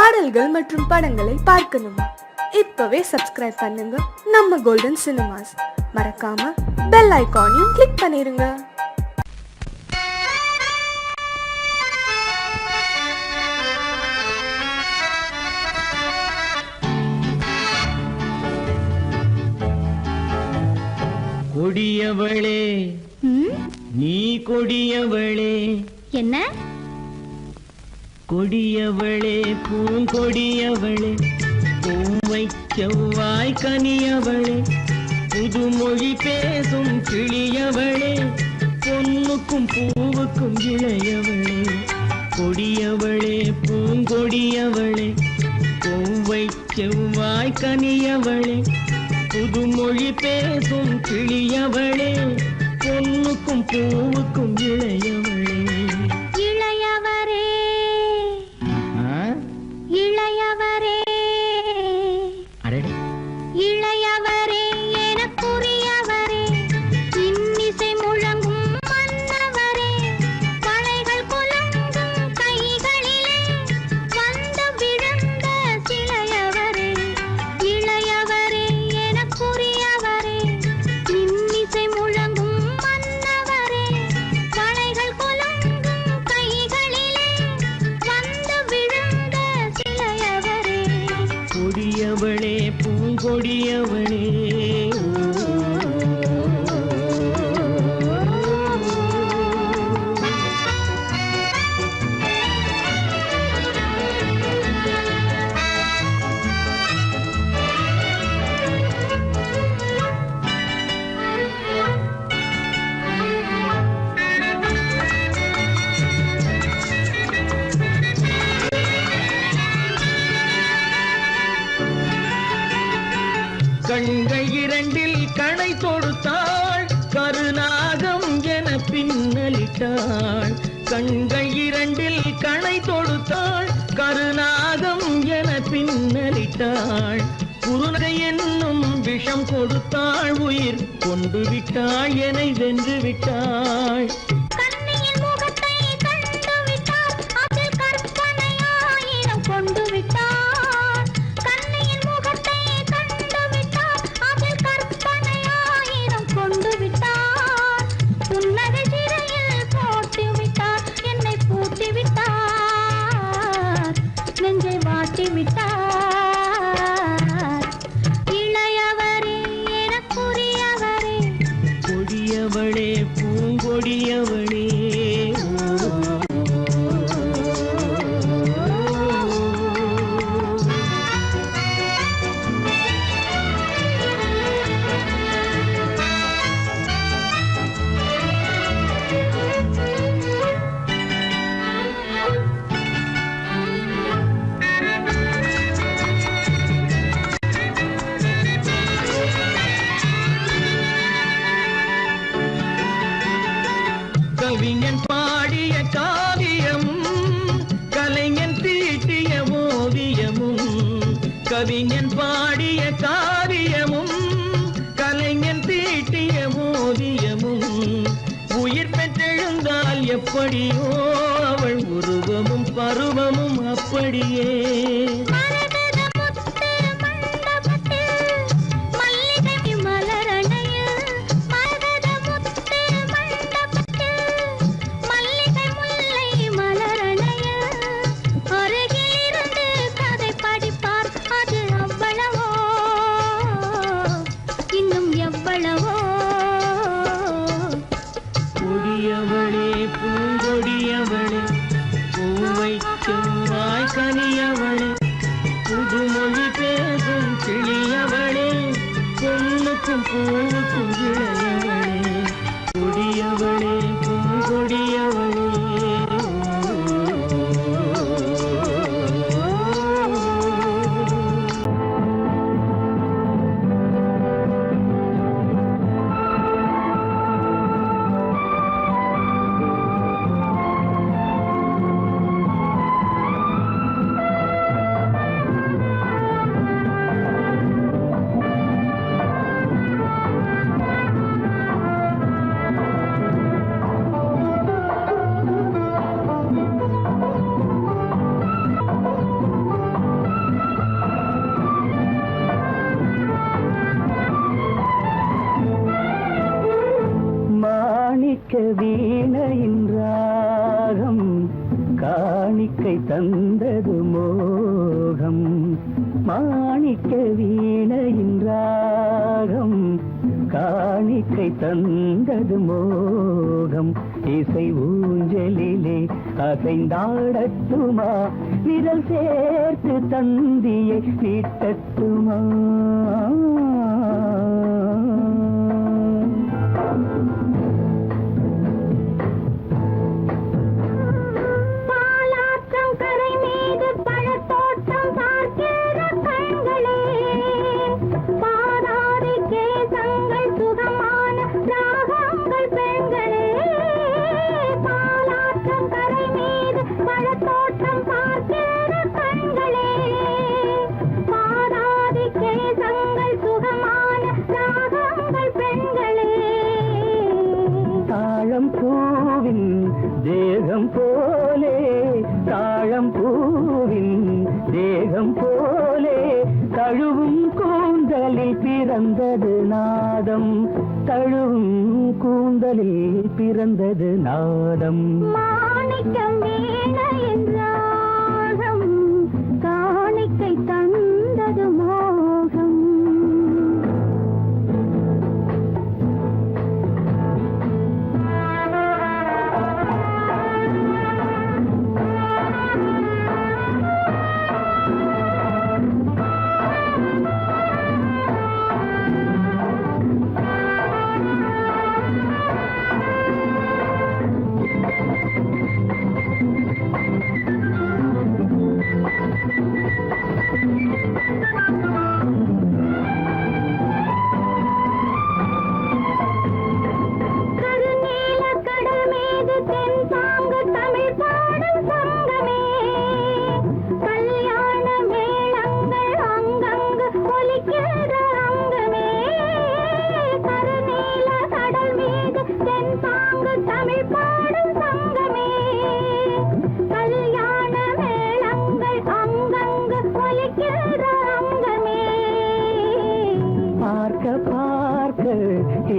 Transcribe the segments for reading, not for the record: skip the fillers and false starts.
பாடல்கள் மற்றும் படங்களை பார்க்கணுமா? இப்பவே சப்ஸ்கிரைப் பண்ணுங்க நம்ம கோல்டன் சினிமாஸ். மறக்காம பெல் ஐகானையும் கிளிக் பண்ணிருங்க. கொடியவளே நீ கொடியவளே. என்ன கொடியவளே பூங்கொடியவளே, பூவை செவ்வாய் கனியவளே, புதுமொழி பேசும் கிளியவளே, பொன்னுக்கும் பூவுக்கும் இளையவளே. கொடியவளே பூங்கொடியவளே, பூவை செவ்வாய் கனியவளே, புதுமொழி பேசும் கிளியவளே, பொன்னுக்கும் பூவுக்கும் இளையவளே. இளையவரே இளையவரே இளையவரே எனக்குரியவரே, இன்னிசை முழங்கும் மன்னவரே, மலைகள் குலங்கும் கைகளிலே வந்து விழுந்த சிலையவரே. இளையவரே எனக்குரியவரே, இன்னிசை முழங்கும் மன்னவரே, மலைகள் குலங்கும் கைகளிலே வந்து விழுந்த சிலையவரே. கொடியவளே பூங்கொடியவளே. கண்கள் இரண்டில் கணை தொடுத்தாள், கருநாகம் என பின்னலிட்டாள். கண்கள் இரண்டில் கணை தொடுத்தாள், கருநாகம் என பின்னலிட்டாள். குருநகை என்னும் விஷம் கொடுத்தாள், உயிர் கொண்டு விட்டாள், என்னை வென்று விட்டாள். கண்ணியின் முகத்தை கண்டு விட்டார், அதில் கற்பனை ஆயிரம் கொண்டு விட்டார். கண்ணியின் முகத்தை கண்டு விட்டார், அதில் கற்பனை ஆயிரம் கொண்டு விட்டார். புன்னகை சிறையில் போட்டு விட்டார், என்னை பூட்டி விட்டார், நெஞ்சை வாட்டி விட்டார். இளையவரே எனக்குரியவரே, கொடியவளே பூங்கொடியவளே. கவிஞன் பாடிய காவியமும், கலைஞன் தீட்டிய ஓவியமும். கவிஞன் பாடிய காவியமும், கலைஞன் தீட்டிய ஓவியமும். உயிர் பெற்றெழுந்தால் எப்படியோ அவள் உருவமும் பருவமும் அப்படியே. மரகத முத்து மண்டபத்தில் மல்லிகை மலரணையில், மரகத முத்து மண்டபத்தில் மல்லிகை முல்லை மலரணையில், அருகில் இருந்து கதை படிப்பார், அது அவ்வளவோ இன்னும் எவ்வளவோ. கொடியவளே பூங்கொடியவளே, பூவை செவ்வாய் கனியவளே, புதுமொழி பேசும் கிளியவளே, பொன்னுக்கும் பூவுக்கும் இளையவளே. கொடியவளே பூங்கொடியவளே. வீணையின் ராகம் காணிக்கை தந்தது மோகம் மாணிக்க வீணையின் ராகம் காணிக்கை தந்தது மோகம் இசை ஊஞ்சலிலே அசைந்தாடட்டுமா விரல் சேர்த்து தந்தியை நீட்டட்டுமா தேகம் போலே தாழம் பூவின் தேகம் போலே தழுவும் கூந்தலில் பிறந்தது நாதம் தழுவும் கூந்தலில் பிறந்தது நாதம் மாணிக்கம் வீணையின் ராகம் காணிக்கை தந்தது மோகம்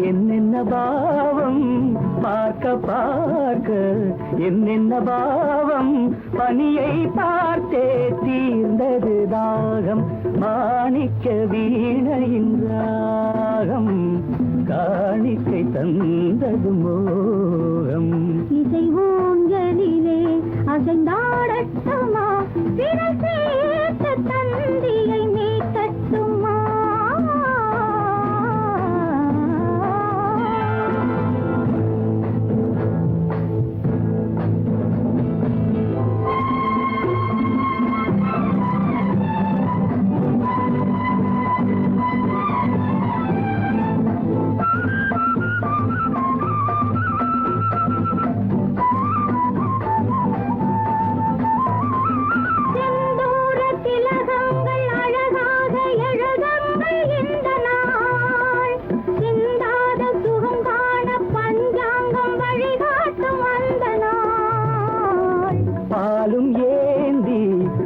என்னென்ன பாவம் பார்க்க பார்க்க என்னென்ன பாவம் பனியை பார்த்தே தீர்ந்தது தாகம் மாணிக்க வீணையின் ராகம் காணிக்கை தந்தது மோகம் இசை ஊஞ்சலிலே அசைந்தாடட்டுமா விரல் சேர்த்து தந்தியை நீட்டட்டுமா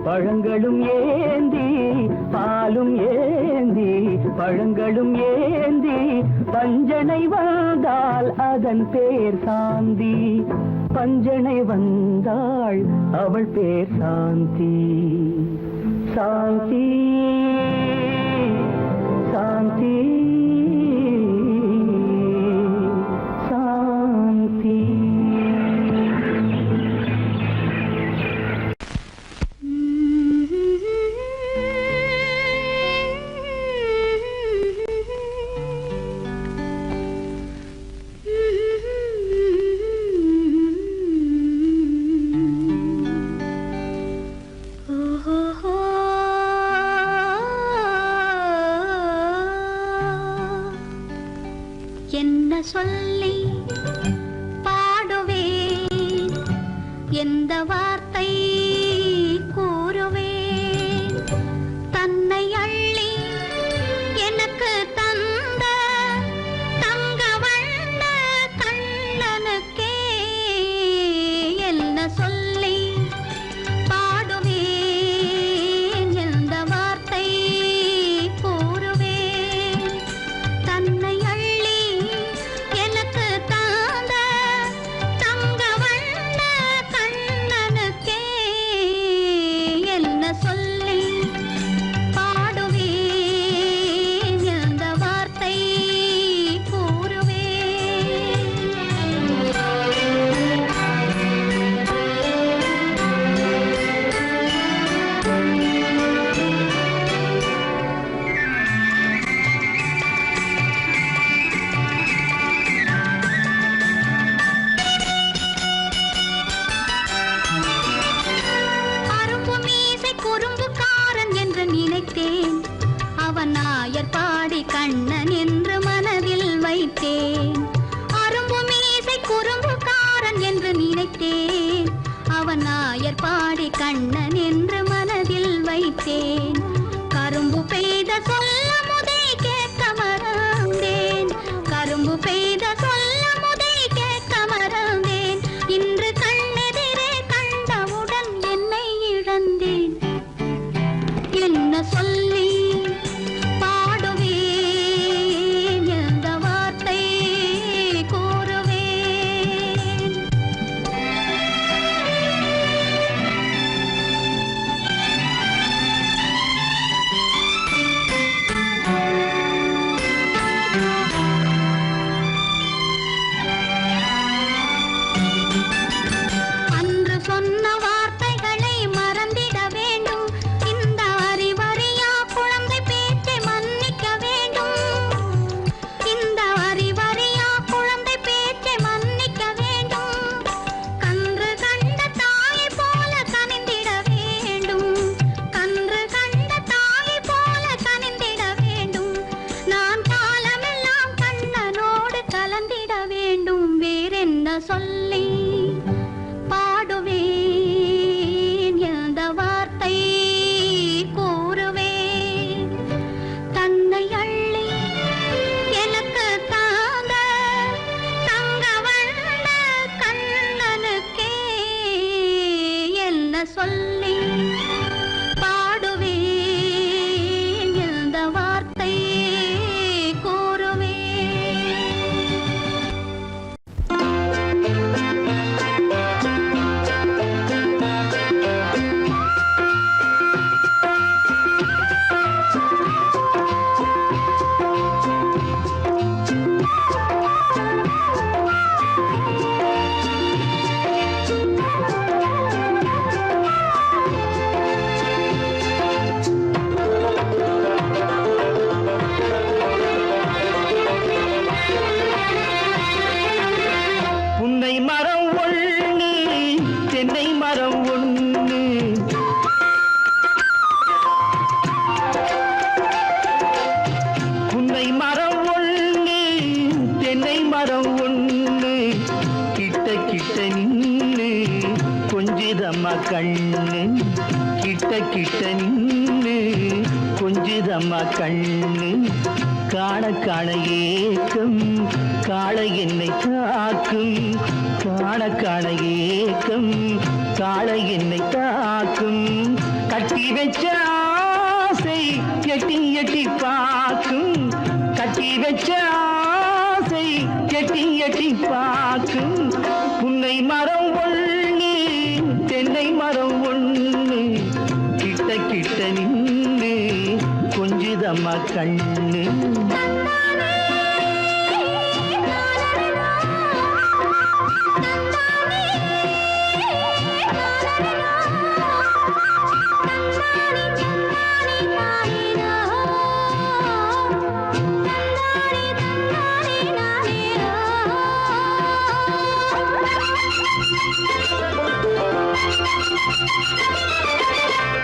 பழங்களும் ஏந்தி பாலும் ஏந்தி பழங்களும் ஏந்தி பஞ்சனை வந்தால் அதன் பேர் சாந்தி பஞ்சனை வந்தாள் அவள் பேர் சாந்தி சாந்தி சாந்தி சாந்தி என்ன சொல்லி பாடுவேன் எந்த வார்த்தை கூறுவேன் தன்னை அள்ளி எனக்கு தந்த தங்க வண்ண கண்ணனுக்கே என்ன சொல்லி பாடுவேன் எந்த வார்த்தை கூறுவேன் தன்னை அள்ளி எனக்கு தாந்த நினைத்தேன். கரும்பு பெய்த சொல்ல முதை கேட்க மறந்தேன். கரும்பு பெய்த சொல்ல முதை கேட்க மறந்தேன். இன்று கண்ணெதிரே கண்டவுடன் என்னை இழந்தேன். என்ன சொல்லி பாடுவேன், எந்த வார்த்தை கூறுவேன்? அன்று சொன்ன வார்த்தைகளை மறந்திட வேண்டும். இந்த அறிவறியா குழந்தை பேச்சை மன்னிக்க வேண்டும். இந்த அறிவறியா குழந்தை பேச்சை மன்னிக்க வேண்டும். கன்று கண்ட தாயை போல கனிந்திட வேண்டும். கன்று கண்ட தாயை போல கனிந்திட வேண்டும். நான் காலமெல்லாம் கண்ணனோடு கலந்திட வேண்டும். வேறென்ன சொல்லி பாடுவேன், எந்த வார்த்தை கூறுவேன்? தன்னை அள்ளி எனக்கு தாங்க தங்க வண்ண கண்ணனுக்கே என்ன சொல்லி பாடுவேன், எந்த வார்த்தை கூறுவேன்? புன்னை மரம் ஒண்ணு தென்னை மரம் ஒண்ணு புன்னை மரம் ஒண்ணு தென்னை மரம் ஒண்ணு கிட்ட கிட்ட நின்னு கொஞ்சிதம்மா கண்ணு கிட்ட கிட்ட நின்னு கொஞ்சிதம்மா கண்ணு காண காண ஏக்கம் காளை என்னை தாக்கும் காண காண ஏக்கம் காளை என்னை தாக்கும் கட்டி வச்ச ஆசை எட்டி எட்டி பார்க்கும் கட்டி வச்ச ஆசை எட்டி எட்டி பார்க்கும் புன்னை மரம் ஒண்ணு தென்னை மரம் ஒண்ணு கிட்ட கிட்ட நின்னு கொஞ்சிதம்மா கண்ணு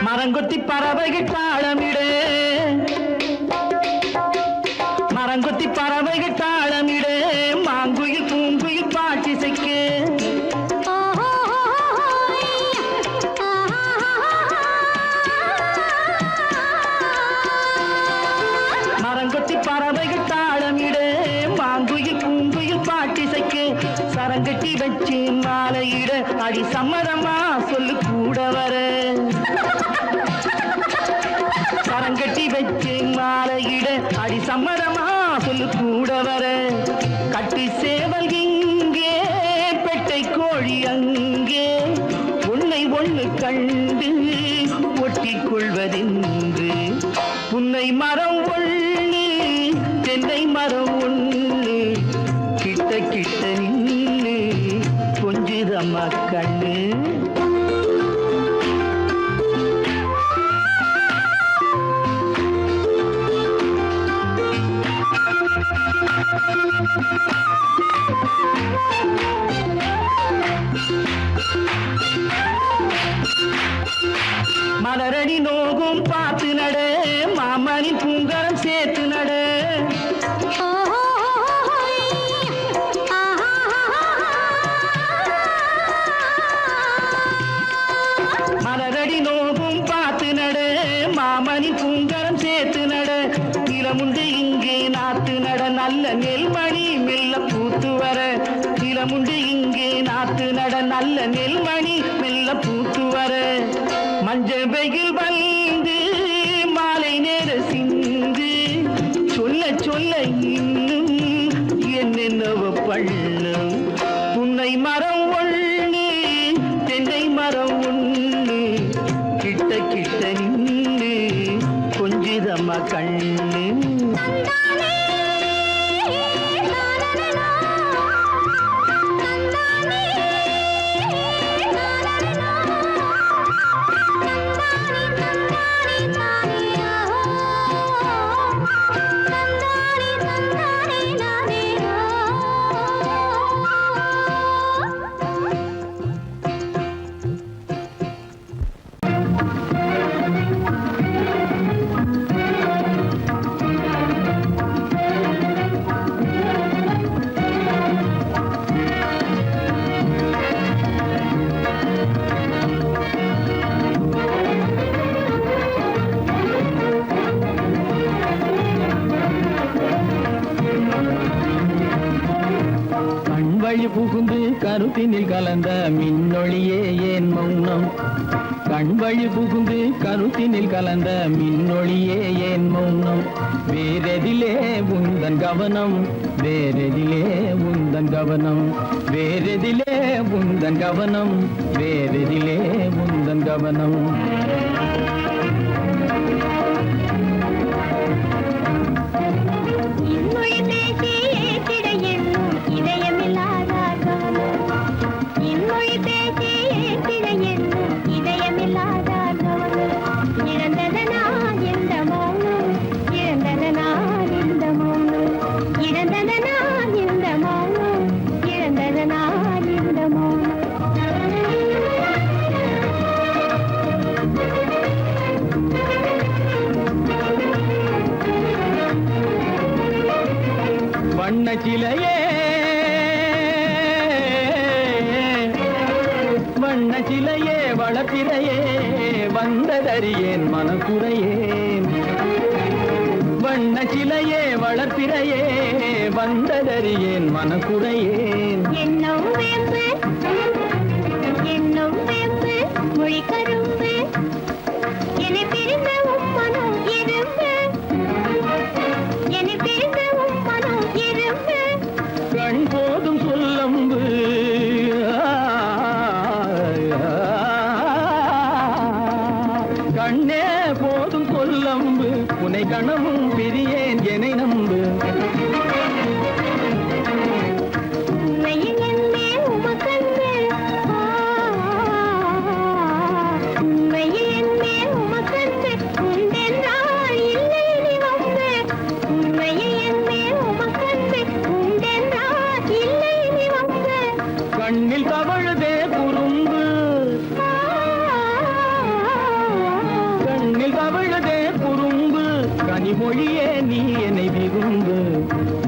மரங்கொத்தி பறவைகள் தாளமிட மரங்கொத்தி பறவைகள் தாளமிட மாங்குயில் பூங்குயில் பாட்டிசைக்க மரங்கொத்தி பறவைகள் தாளமிட மாங்குயில் பூங்குயில் பாட்டிசைக்க சரங்கட்டி வச்சு மாலையிட அடி சம்மதமா சொல்லு கூட வர சரங்கட்டி வச்சு மாலையிட அடி சம்மதமா சொல்லு கூட வர கட்டி சேவல் இங்கே பெட்டை கோழி அங்கே உன்னை ஒண்ணு கண்டு ஒட்டிக் கொள்வதென்று புன்னை மரம் ஒண்ணு தென்னை மரம் ஒண்ணு கிட்ட கிட்ட நின்னு கொஞ்சிதம்மா கண்ணு மலரடி நோகும் பார்த்து நட மாமனின் பூங்கரம் சேர்த்து நட மலரடி நோகும் பார்த்து நட மாமணி பூங்கரம் சேர்த்து நட இளமுண்டு இங்கே நாத்து நட நல்ல நெல்மணி மெல்ல பூத்து வர இளமுண்டு இங்கே நாத்து நட நல்ல நெல்மணி மெல்ல பூத்து வர மஞ்சள் வெயில் வந்து மாலை நேர சிந்து சொல்ல சொல்ல இன்னும் என்னென்னவ பண்ணும் புன்னை மரம் ஒண்ணு தென்னை மரம் ஒண்ணு கிட்ட கிட்ட நின்று கொஞ்சிதம்மா கண்ணு வழி புகுந்து கருத்தினில் கலந்த மின்னொளியே ஏன் மௌனம் கண் வழி புகுந்து கருத்தினில் கலந்த மின்னொளியே ஏன் மௌனம் வேறெதிலே உந்தன் கவனம் வேறெதிலே உந்தன் கவனம் வேறெதிலே உந்தன் கவனம் வேறெதிலே உந்தன் கவனம் வண்ணச்சிலையே வண்ணச்சிலையே வளர்த்திரையே வந்ததறியேன் மனக்குறையேன் வண்ணச்சிலையே வளர்த்திரையே வந்ததறியேன் மனக்குறையேன் என்னும் வேம்பு மொழி கரும்பு என்னை பிரிந்த உம்மனோ எறும்பு என்னை பிரிந்த உம்மனோ எறும்பு கண் போதும் சொல்லம்பு கண்ணே போதும் சொல்லம்பு உனை கணமும் பிரியேன் என்னை நம்பு உண்மையில் என்னே உமக்கன்று உண்மையில் என்னே உமக்கன்று உண்டென்றால் இல்லை நீ வம்பு உண்மையில் என்னே உமக்கன்று உண்டென்றால் இல்லை நீ வம்பு கண்ணில் தவழுதே குறும்பு கண்ணில் தவழுதே குறும்பு கனிமொழியே நீ என்னை விரும்பு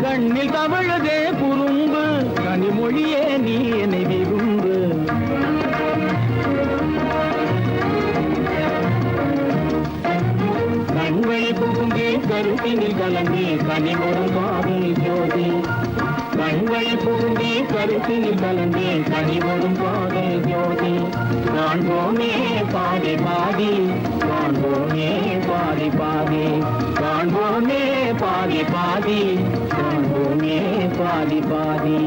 கண்ணில் தவழுதே குறும்பு கனிமொழியே நீ என்னை விரும்பு கண்வழி புகுந்தே கருத்தினில் கலந்தே கனிமொரும் காதல் ஜோதி கண்வழி புகுந்தே கருத்தினில் கலந்தே கனிமொரும் காதல் ஜோதி காண்போமே பாதி பாதி காண்போமே பாதி பாதி காண்போமே பாதி பாதி காண்போமே பாதி பாதி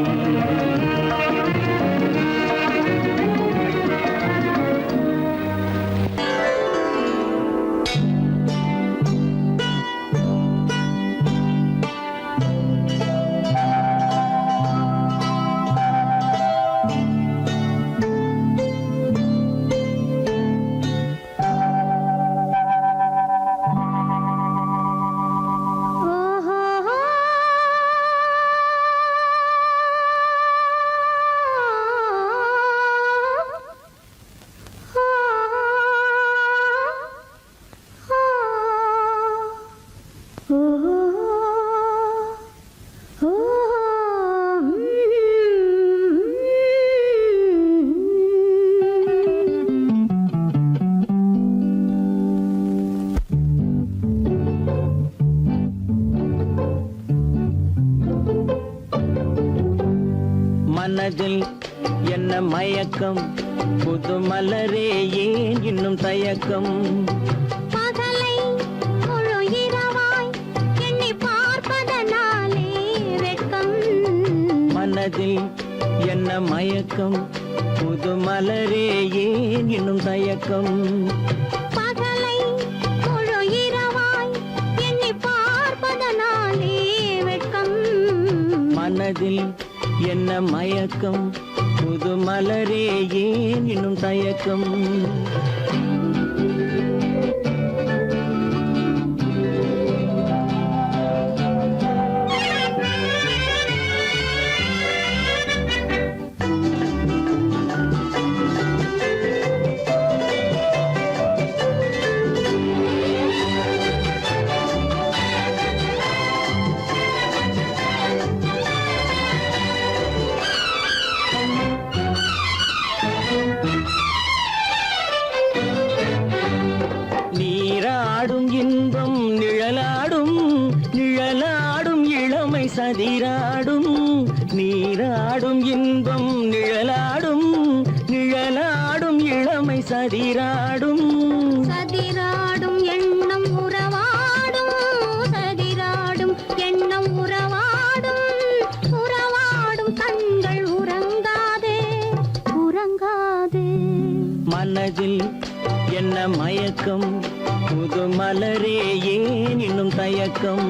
மனதில் என்ன மயக்கம் புது மலரே ஏன் இன்னும் தயக்கம் பகலை முழு இரவாய் எண்ணி பார்ப்பதனாலே வெட்கம் மனதில் என்ன மயக்கம் புது மலரே ஏன் இன்னும் தயக்கம் பகலை முழு இரவாய் எண்ணி பார்ப்பதனாலே வெட்கம் மனதில் என்ன மயக்கம் புது மலரே ஏன் இன்னும் தயக்கம் நீராடும் இன்பம் நிழலாடும் நிழலாடும் இளமை சதிராடும் நீராடும் இன்பம் நிழலாடும் நிழலாடும் இளமை சதிராடும் சதிராடும் எண்ணம் உறவாடும் சதிராடும் எண்ணம் உறவாடும் உறவாடும் கண்கள் உறங்காதே உறங்காதே மனதில் என்ன மயக்கம் புது மலரே ஏன் இன்னும் தயக்கம்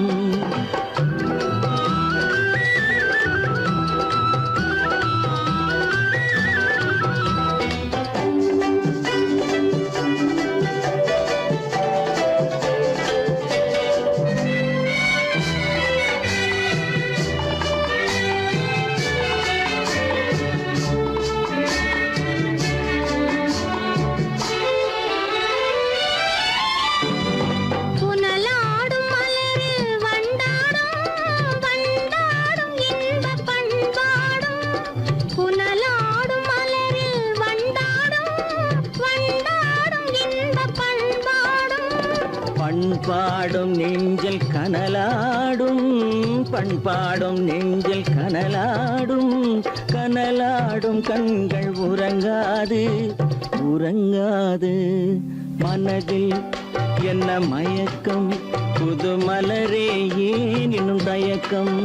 புனலாடும் மலரில் வண்டாடும் வண்டாடும் இன்பப் பண்பாடும் புனலாடும் மலரில் வண்டாடும் வண்டாடும் இன்பப் பண்பாடும் பண்பாடும் நெஞ்சில் கனலாடும் பண்பாடும் நெஞ்சில் கனலாடும் கனலாடும் கண்கள் உறங்காது உறங்காது மனதில் என்ன மயக்கம் புது மலரே ஏன் இன்னும் தயக்கம்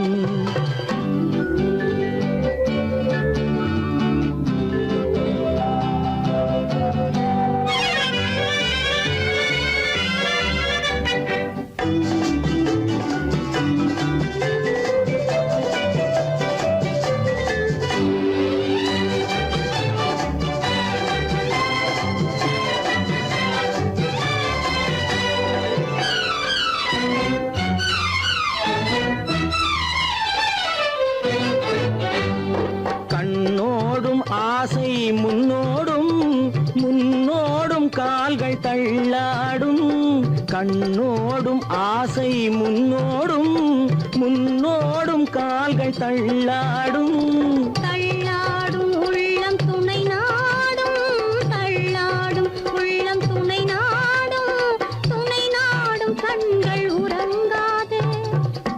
கண்ணோடும் ஆசை முன்னோடும் முன்னோடும் கால்கள் தள்ளாடும் கண்ணோடும் ஆசை முன்னோடும் முன்னோடும் கால்கள் தள்ளாடும் தள்ளாடும் உள்ளம் துணை நாடும் தள்ளாடும் உள்ளம் துணை நாடும் கண்கள் உறங்காதே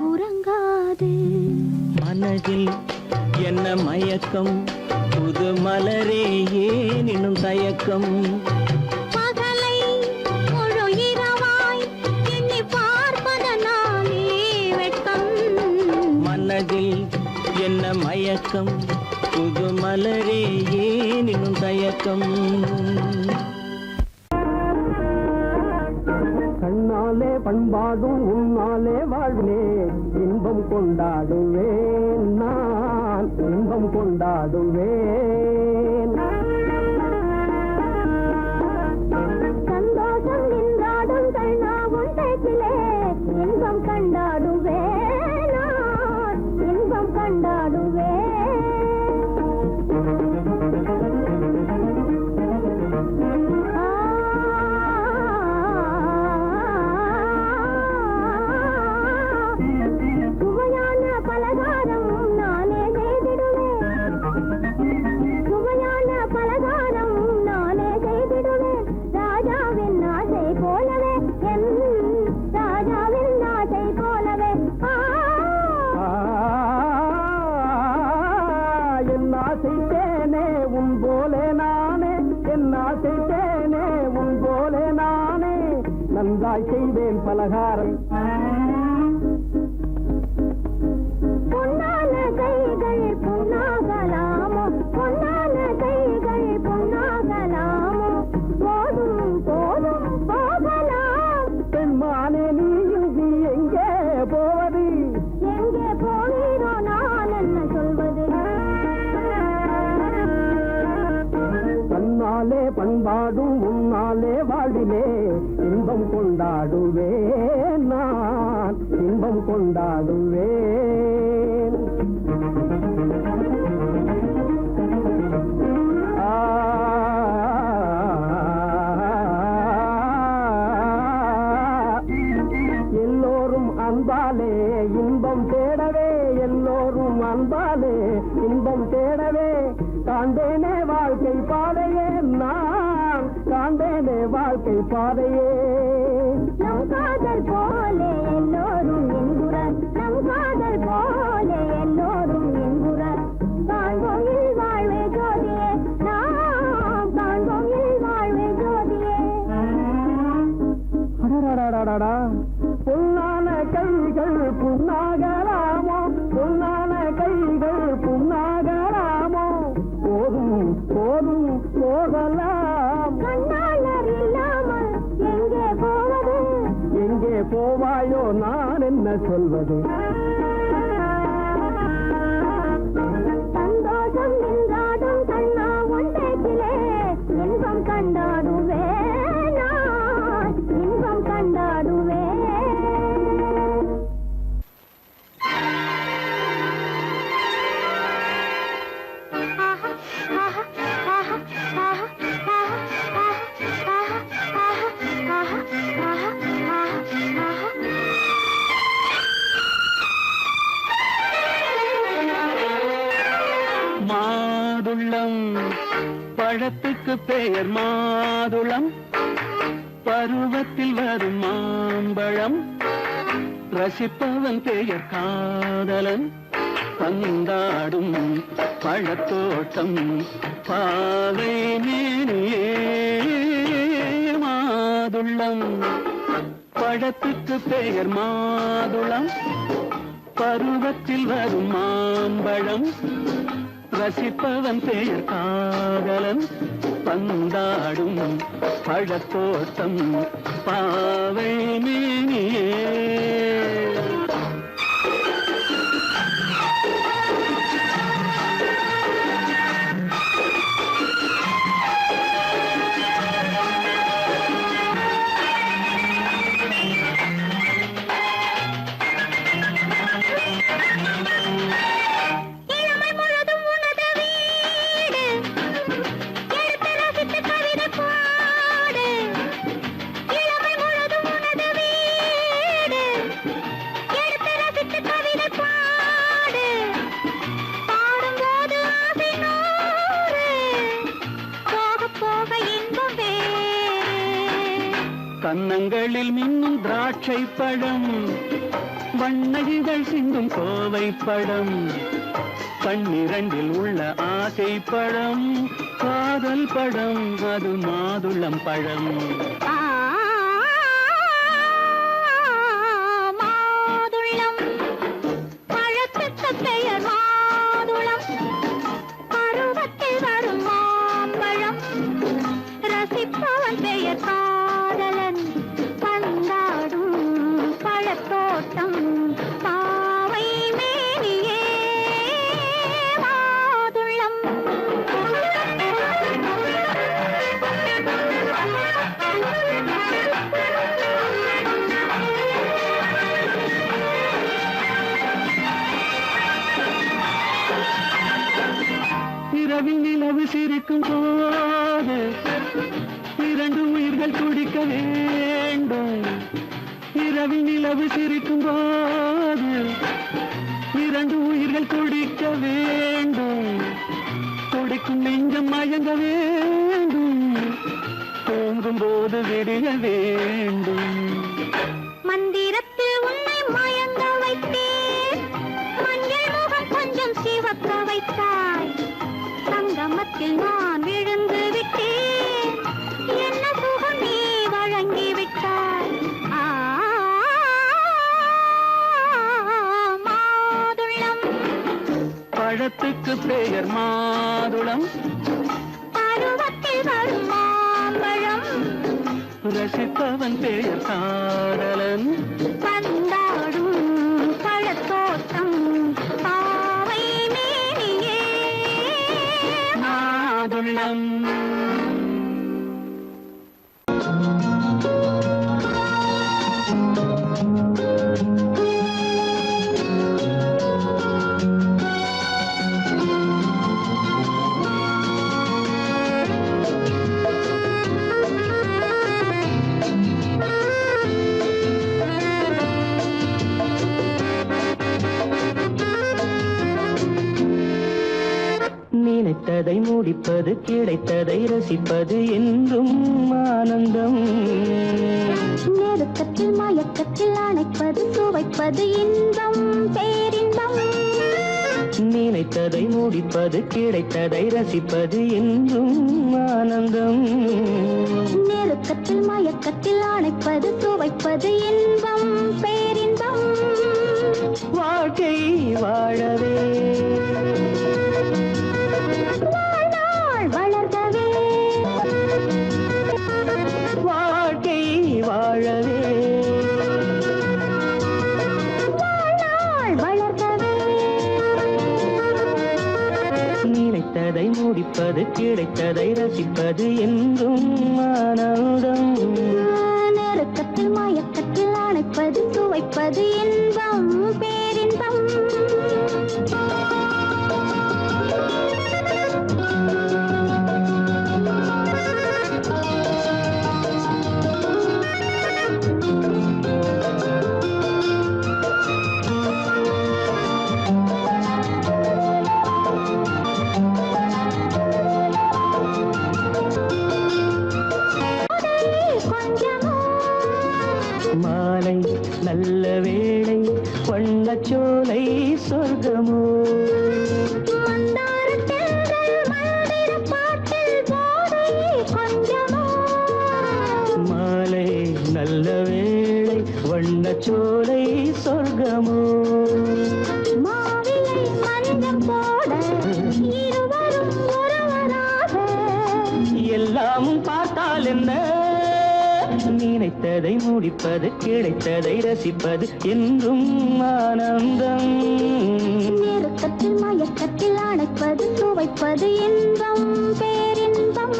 உறங்காதே மனதில் என்ன மயக்கம் புது மலரே ஏன் இன்னும் தயக்கம் பகலை முழு இரவாய் எண்ணி பார்ப்பதனாலே வெட்கம் மனதில் என்ன மயக்கம் புது மலரே ஏன் இன்னும் தயக்கம் கண்ணாலே பண்பாடும் உன்னாலே வாழ்வே இன்பம் கொண்டாடுவேன் நான் இன்பம் கொண்டாடுவேன் சந்தோஷம் நின்றாடும் கண்ணாவும் பேச்சிலே இன்பம் கண்டாடுவேன் நான் இன்பம் கண்டாடுவேன் சுவையான பலகாரம் நானே செய்திடுவேன் சுவையான நன்றாய் செய்வேன் பலகாரம். பொன்னான கைகள் பொன்னாகலாமோ, பொன்னான கைகள் பொன்னாகலாமோ, போதும் போதும் போகலாம். பெண்மானே நீயும் நீ எங்கே போவது? எங்கே போகிறோ நான் என்ன சொல்வது? தன்னாலே பண்பாடும் உன்னாலே வாழிலே இன்பம் கொண்டாடுவேன் நான், இன்பம் கொண்டாடுவேன். எல்லோரும் அன்பாலே இன்பம் தேடவே, எல்லோரும் அன்பாலே இன்பம் தேடவே காண்டேனே வாழ்க்கை பாதையே, நான் காண்டேனே வாழ்க்கை பாதையே. நம் காதல் போலே எல்லோரும் என்குறார், நம் காதல் போலே எல்லோரும் என்குறார். காண்போம் இல் வாழ்வே ஜோதியே, நாம் காண்போம் இல் வாழ்வே ஜோதியே. அடடடடடடா, பொன்னான கைகள் புண்ணாகலாமோ, பொன்னான கைகள் புண்ணாகலாமோ, போதும் போதும் போகலாம். கண்ணாளர் இல்லாமல் எங்கே போவது? எங்கே போவாயோ நான் என்ன சொல்வது? சந்தோஷம் நின்றாடும் கண்ணா ஒன்றேக்கிலே இன்பம் கண்டாடுவே நான், இன்பம் கண்டாடுவே. மாதுளம் பழத்துக்கு பெயர் மாதுளம், பருவத்தில் வரும் மாம்பழம், ரசிப்பவன் பெயர் காதலன், பந்தாடும் பழத்தோட்டம் பாவை மேனியே. மாதுளம் பழத்துக்கு பெயர் மாதுளம், பருவத்தில் வரும் மாம்பழம், ரசிப்பவன் பெயர் காதலன், பந்தாடும் பழத்தோட்டம் பாவை மேனியே. கன்னங்களில் மின்னும் திராட்சை பழம், வண்ணகிகள் சிந்தும் கோவை பழம், கண்ணிரண்டில் உள்ள ஆசை பழம், காதல் பழம், அது மாதுளம் பழம். மாதுளம் பழத்துக்கு பெயர் மாதுளம், பருவத்தில் வரும் மாம்பழம், ரசிப்பவன் பெயர் காதலன், பந்தாடும் பழத்தோட்டம் பாவை மேனியே. மாதுளம் இரவில் நிலவு சிரிக்கும் போது இரண்டு உயிர்கள் துடிக்க வேண்டும். இரவில் நிலவு சிரிக்கும் போது இரண்டு உயிர்கள் துடிக்க வேண்டும். துடிக்கும் நெஞ்சம் மயங்க வேண்டும், தூங்கும் போது விடிய வேண்டும். மந்திரத்தில் உன்னை மயங்க வைத்தேன், மஞ்சள் முகம் கொஞ்சம் சிவக்க வைத்தாய், சங்கமத்தில் நான் விழுந்து விட்டேன், என்ன சுகம் நீ வழங்கி விட்டாய். அதற்கு பெயர் மாதுளம். பருவத்தில் வரும் மாம்பழம் ரசிப்பவன் பெயர் காதலன். பந்தாடும் பழத்தோட்டம் பாவை மேனியே மாதுளம். நினைத்ததை முடிப்பது, கிடைத்ததை ரசிப்பது என்றும் ஆனந்தம். நெருக்கத்தில் மயக்கத்தில் அணைப்பது, சுவைப்பது இன்பம் பேரின்பம். நினைத்ததை முடிப்பது, கிடைத்ததை ரசிப்பது என்றும் ஆனந்தம். நெருக்கத்தில் மயக்கத்தில் அணைப்பது, சுவைப்பது இன்பம் பேரின்பம். வாழ்க்கை வாழவே வாழ்நாள் வளர்கவே, வாழ்க்கை வாழவே வாழ்நாள் வளர்கவே. நினைத்ததை முடிப்பது, கிடைத்ததை ரசிப்பது என்றும் ஆனந்தம். நெருக்கத்தில் மயக்கத்தில் அணைப்பது, சுவைப்பது இன்பம் பேரின்பம். மாலை நல்ல வேளை, வண்ணச்சோலை சொர்க்கமோ. மாலை நல்ல வேளை, வண்ணச்சோலை சொர்க்கமோ. மாவிலை மஞ்சம் போட இருவரும் ஒருவராக, எல்லாமும் பார்த்தால் என்ன, நினைத்ததை முடிப்பது, கிடைத்ததை ரசிப்பது என்றும் ஆனந்தம். நெருக்கத்தில் மயக்கத்தில் அணைப்பது, சுவைப்பது இன்பம் பேரின்பம்.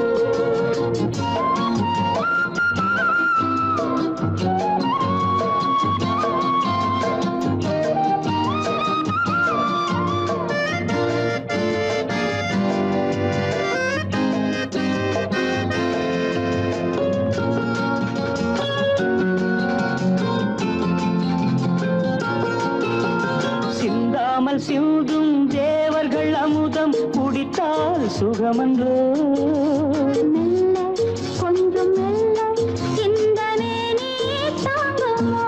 சிந்தாமல் சிந்தும் தேவர்கள் அமுதம் குடித்தால் சுகமன்றோ. மெல்ல கொஞ்சம் மெல்ல சிந்தனை நீ தாங்குமோ.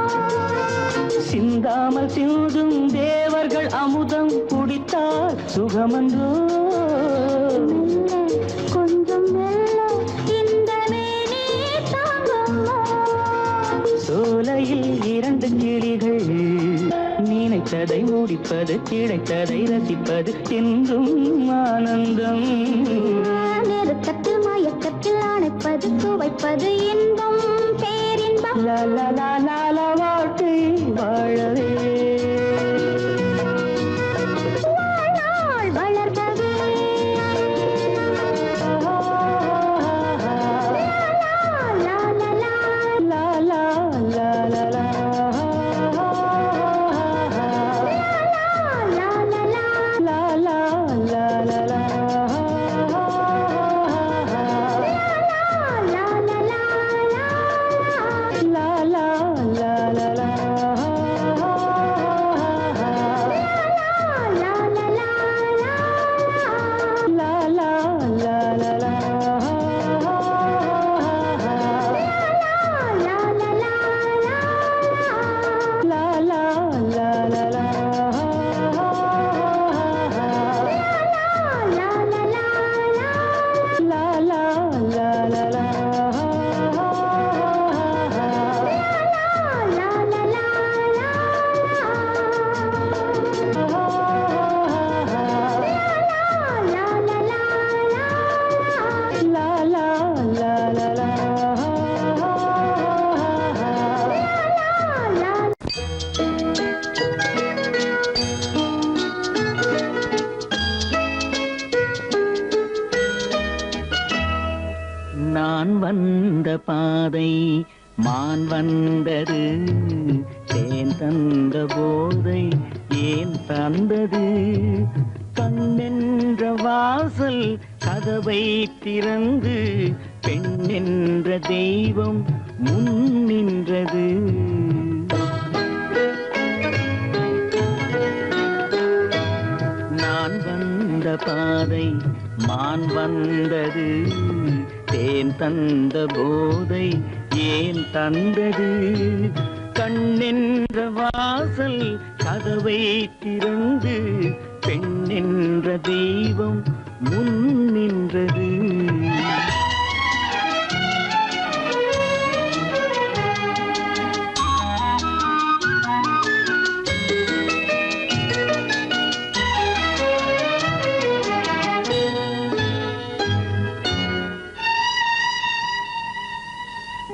சிந்தாமல் சிந்தும் தேவர்கள் அமுதம் குடித்தால் சுகமன்றோ. மெல்ல கொஞ்சம் மெல்ல சிந்தனை நீ தாங்குமோ. சோலையில் இரண்டு கிளிகள், நினைத்ததை முடிப்பது, கிடைத்ததை ரசிப்பது என்றும் ஆனந்தம். நெருக்கத்தில் மயக்கத்தில் அணைப்பது, சுவைப்பது இன்பம் பேரின்பம். லா லா லா லா லா, வாழ்க்கை வாழவே வாழ்நாள் வளர்கவே, லா லா லா லா லா லா லா லா. மான் வந்தது தேன் தந்த போதை ஏன் தந்தது கண்ணென்ற வாசல் கதவை திறந்து பெண் என்ற தெய்வம் முன் நின்றது நான் வந்த பாதை மான் வந்தது தேன் தந்த போதை ஏன் தந்தது கண்ணென்ற வாசல் கதவை திறந்து பெண் என்ற தெய்வம் முன் நின்றது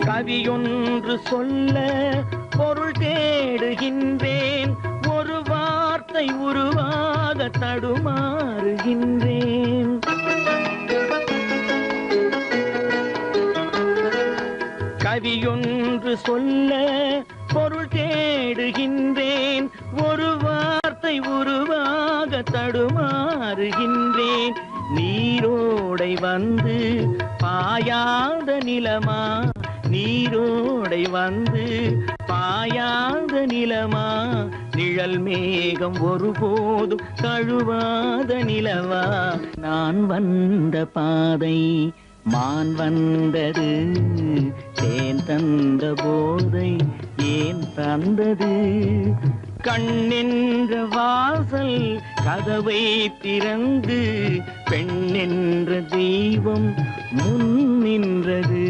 கவியொன்று சொல்ல பொருள் தேடுகின்றேன் ஒரு வார்த்தை உருவாக தடுமாறுகின்றேன் கவியொன்று சொல்ல பொருள் தேடுகின்றேன் ஒரு வார்த்தை உருவாக தடுமாறுகின்றேன் நீரோடை வந்து பாயாத நிலமா நீரோடை வந்து பாயாத நிலமா நிழல் மேகம் ஒருபோதும் தழுவாத நிலவா நான் வந்த பாதை மான் வந்தது தேன் தந்த போதை ஏன் தந்தது கண்ணென்ற வாசல் கதவை திறந்து பெண் என்ற தெய்வம் முன் நின்றது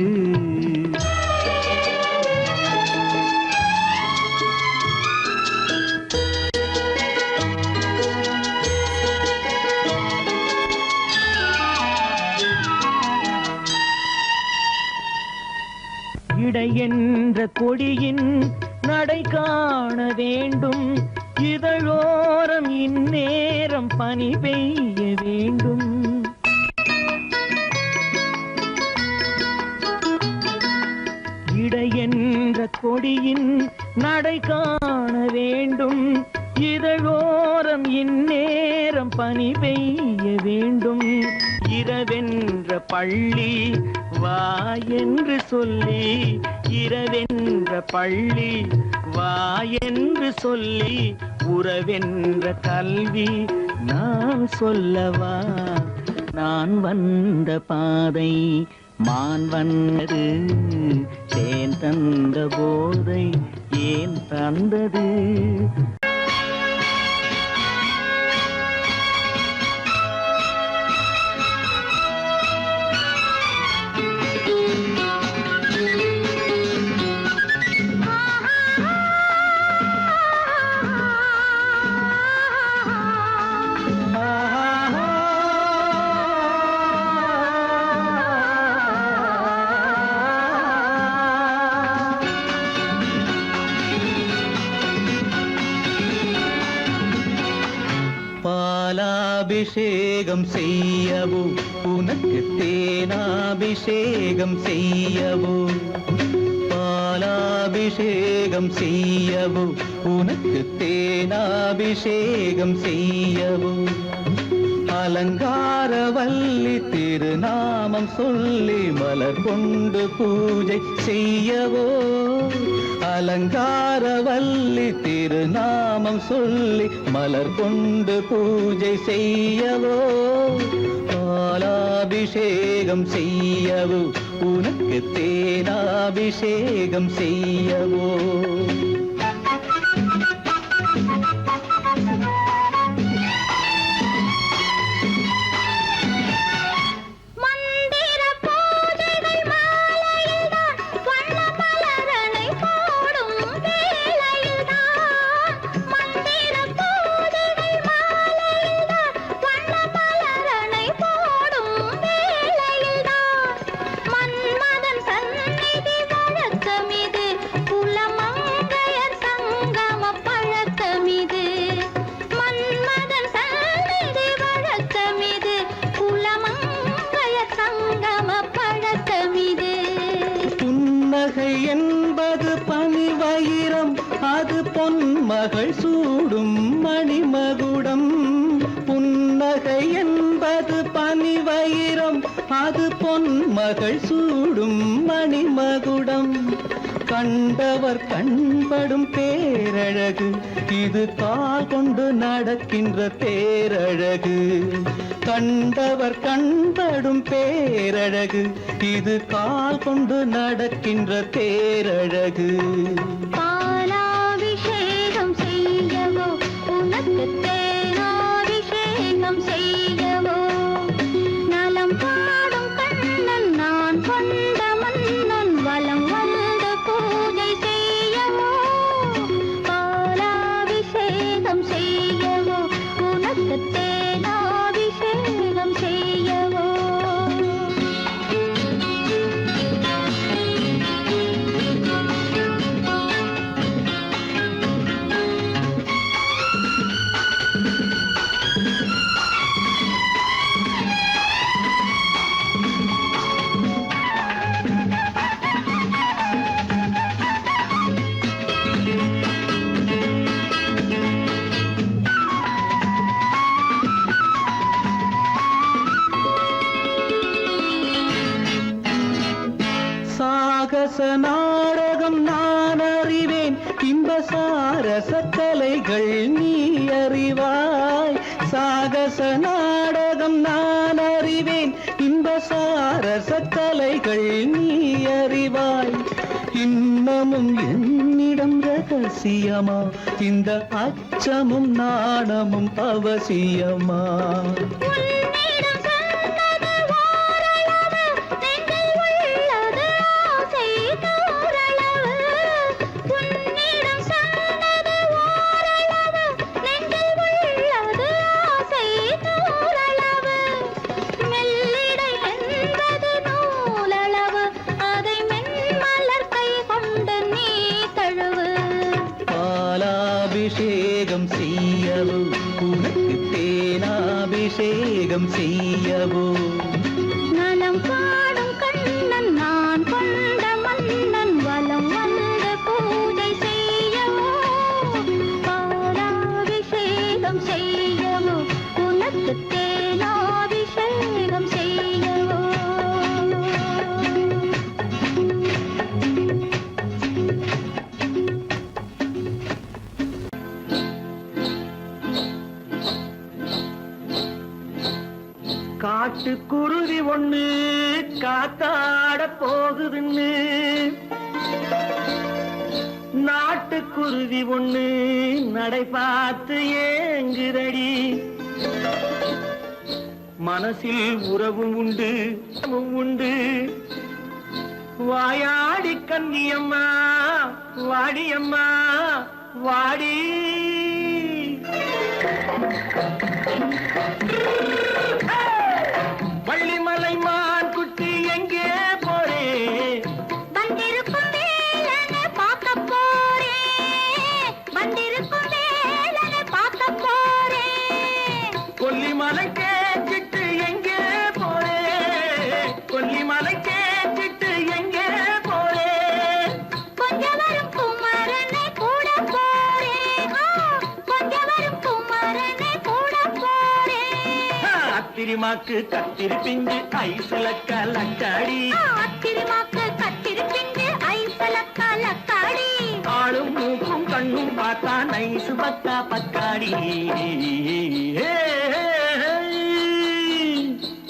இடை என்ற கொடியின் நடை காண வேண்டும் இதழோரம் இந்நேரம் பனி பெய்ய வேண்டும் இடை என்ற கொடியின் நடை காண வேண்டும் இதழோரம் இந்நேரம் பனி பெய்ய வேண்டும் இரவென்ற பள்ளி வா என்று சொல்லி இரவென்ற பள்ளி வா என்று சொல்லி உறவென்ற கல்வி நான் சொல்லவா நான் வந்த பாதை மான் வந்தது தேன் தந்த போதை ஏன் தந்தது பாலாபிஷேகம் செய்யவோ உனக்கு தேனாபிஷேகம் செய்யவோ பாலாபிஷேகம் செய்யவோ உனக்கு தேனாபிஷேகம் செய்யவோ அலங்காரவல்லி திருநாமம் சொல்லி மலர் கொண்டு பூஜை செய்யவோ அலங்காரவல்லி திருநாமம் சொல்லி மலர் கொண்டு பூஜை செய்யவோ பாலாபிஷேகம் செய்யவோ உனக்கு தேனாபிஷேகம் செய்யவோ மன்மதன் சந்நிதி வழக்கமிது குலமங்கையர்க்கே அது பொன்மகள் சூடும் மணிமகுடம். புன்னகை என்பது பனிவயிரம், அது பொன்மகள் சூடும் மணிமகுடம். கண்டவர் கண்படும் பேரழகு, இது கால் கொண்டு நடக்கின்ற தேரழகு. கண்டவர் கண்படும் பேரழகு, இது கால் கொண்டு நடக்கின்ற தேரழகு. பாலாபிஷேகம் செய்யவோ உனக்கு தேனாபிஷேகம் செய்யவோ, நலம் பாடும் கண்ணன் நான் கொண்ட மன்னன் வலம் வந்து பூஜை செய்யவோ. பாலாபிஷேகம் செய்யவோ உனக்கு தேனாபிஷேகம் செய்யவோ. சாகச நாடகம் நான் அறிவேன், இன்ப சாரச கலைகள் நீ அறிவாய். சாகச நாடகம் நான் அறிவேன், இன்ப சாரச கலைகள் நீ அறிவாய். இன்னமும் என்னிடம் ரகசியமா, இந்த அச்சமும் நாணமும் அவசியமா? உன்னிடம் சொன்னது ஓரளவு, நெஞ்சில் உள்ளது ஆசை தோரளவு. உன்னிடம் சொன்னது ஓரளவு, நெஞ்சில் உள்ளது ஆசை தோரளவு. மெல்லிடை என்பது நூலளவு, அதை மென்மலர் கை கொண்டு நீ தழுவு. பாலாபிஷேகம் செய்யவோ உனக்கு தேனாபிஷேகம் செய்யவோ. நலம் பாடும் கண்ணன் நான் கொண்ட மன்னன் வலம் வந்து பூஜை செய்யவோ. பாலாபிஷேகம் செய்யவோ உனக்கு தேனாபிஷேகம் செய்யவோ. காட்டுக்குருவி ஒண்ணு காத்தாட போகுதுன்னு, நாட்டுக்குருவி ஒண்ணு நடை பார்த்து ஏங்குதடி. மனசில் உறவும் உண்டு உண்டு, வாயாடி கன்னியம்மா வாடியம்மா வாடி. வள்ளிமலை மான் குட்டி எங்கே போறே? வந்திருக்கும் வேலனை பார்க்க போறேன், வந்திருக்கும் வேலனை பார்க்க போறேன். கொல்லிமலை கேச்சிட்டு எங்கே போறே? கொல்லிமலை கேச்சிட்டு எங்கே போறே? கொஞ்சம் வரும் குமரனை கூட போறேன், கொஞ்சம் வரும் குமரனை கூட போறேன். அத்திரிமாக்கு கத்திரி பிஞ்சு ஐசுல கலக்காடி, அத்திரிமாக்கு கத்திரி பிஞ்சு ஐசல கலக்காடி. ஆளும் மூக்கும் கண்ணும் பார்த்தா நைசு பக்கா பக்காடி.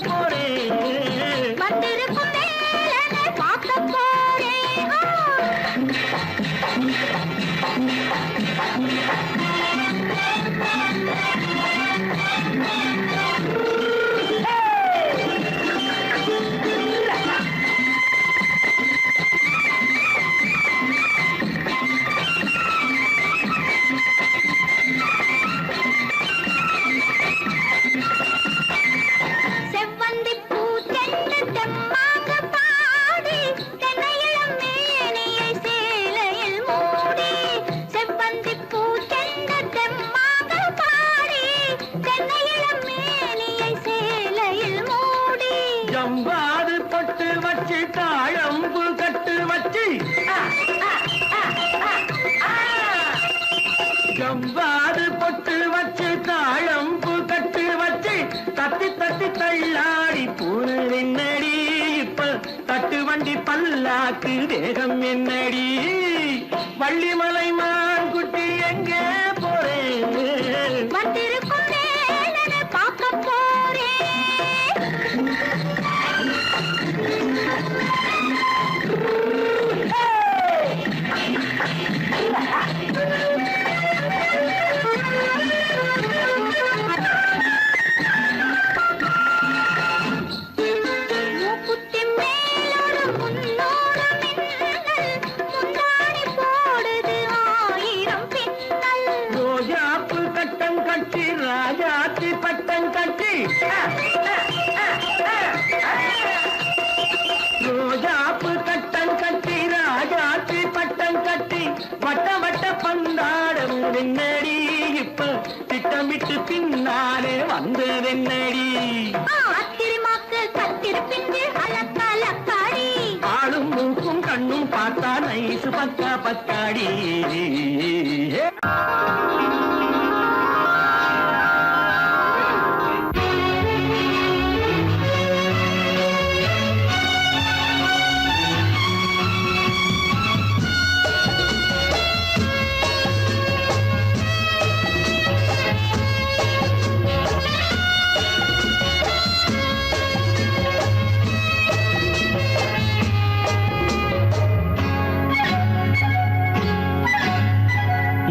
போறே வந்திருக்கும் வேலனை பார்க்க போறேன். செவ்வந்தி பூ தென்று தெம்மாக பாடி, தென்னையிளம் மேனியை சேலையில் மூடி. செவ்வந்தி பூ தென்று ஜவ்வாது பொட்டு வச்சு தாழம்பு கட்டு வச்சு தத்தி தத்தி தள்ளாடி பூனு என்னடி இப்ப தட்டு வண்டி பல்லாக்கு வேகம் என்னடி வள்ளிமலை மான் குட்டி எங்கே போறேன் வந்திருக்கும் வேலனை பார்க்க போறேன். மூக்குத்தி மேலோடு முன்னோடு மின்னல், முந்தாணி போடுது 1000 பின்னல். ரோஜாப்பு கட்டம் கட்டி ராஜாத்தி பட்டம் கட்டி ரோஜாப்பு கட்டம் கட்டி ராஜாத்தி பட்டம் கட்டி வட்ட வட்ட பந்தாடம் என்னடி இப்ப திட்டமிட்டு பின்னாலே வந்ததென்னடி ஆத்திரமாக்கு கத்திருப்பின்று அலக்காடி ஆளும் மூக்கும் கண்ணும் பார்த்தா நைசு பக்கா பக்காடி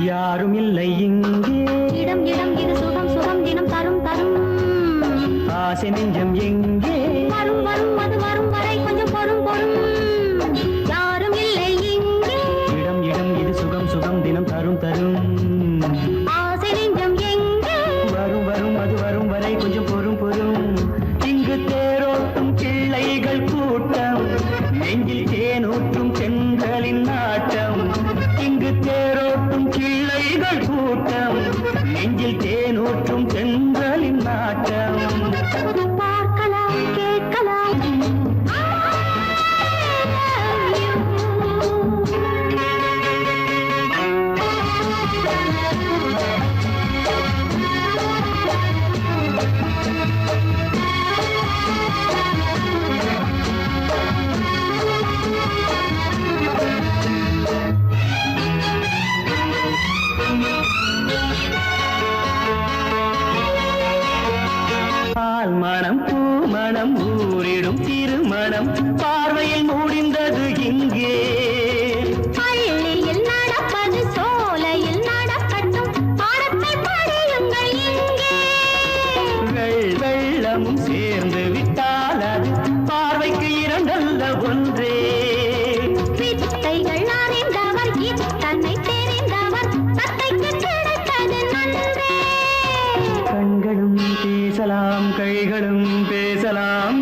யாரும் இல்லை இங்கே இடம் இடம் இது சுகம் சுகம் தினம் தரும் தரும் ஆசை நெஞ்சம் எங்கே வரும் வரும் அது வரும் வரை கொஞ்சம் பொறும் பொறும் யாரும் இல்லை இங்கே இடம் இடம் இது சுகம் சுகம் தினம் தரும் தரும் ஆசை நெஞ்சம் எங்கே வரும் வரும் அது வரும் வரை கொஞ்சம் பொறும் பொறும் இங்கு தேரோட்டும் பிள்ளைகள் கூட்டம் நெஞ்சில் தேனூற்றும் செங்கலின் நாட்டம் இங்கு தேரோட்டும் பிள்ளைகள் கூட்டம் நெஞ்சில் தேனூற்றும் செங்கலின் நாட்டம் பார்க்கலாம் கேட்கலாம் பால் மணம் பூ மணம் ஊரிடும் திருமணம் பார்வையில் முடிந்தது இங்கே பள்ளியில் நடப்பது சோலையில் நடக்கட்டும் பாடத்தை படியுங்கள் இங்கே வெள்ளமும் சேர்ந்து விட்டால் அது பார்வைக்கு இரண்டல்ல ஒன்றே வித்தைகள் அறிந்தவர் இத்தனை தெரிந்தவர் தத்தைக்கு கிடைத்தது நன்றே கண்களும் பேசலாம் கைகளும் பேசலாம்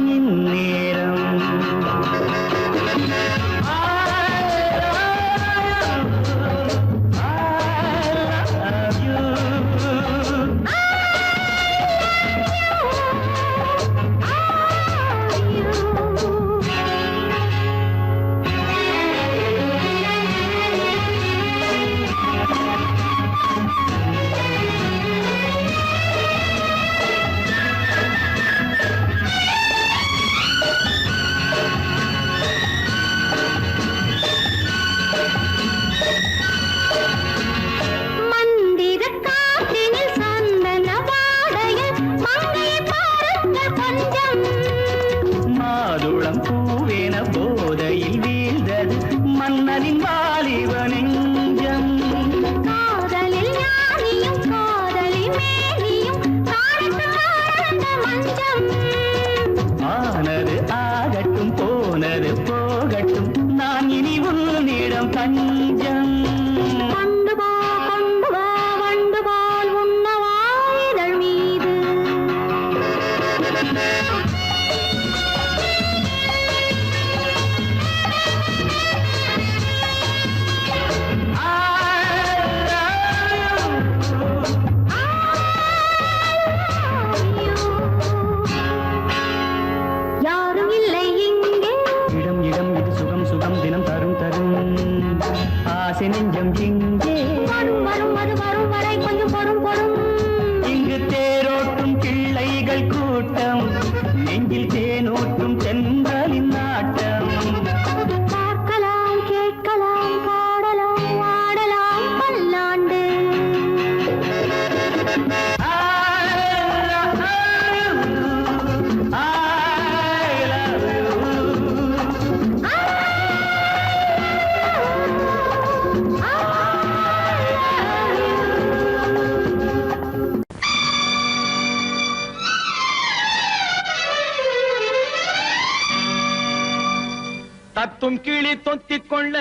கொத்தும் கிளி தொத்திக் கொள்ள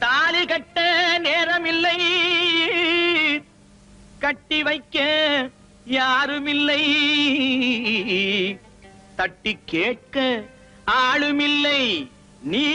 தாலி கட்ட நேரமில்லை, கட்டி வைக்க யாருமில்லை, தட்டி கேட்க ஆளுமில்லை, நீ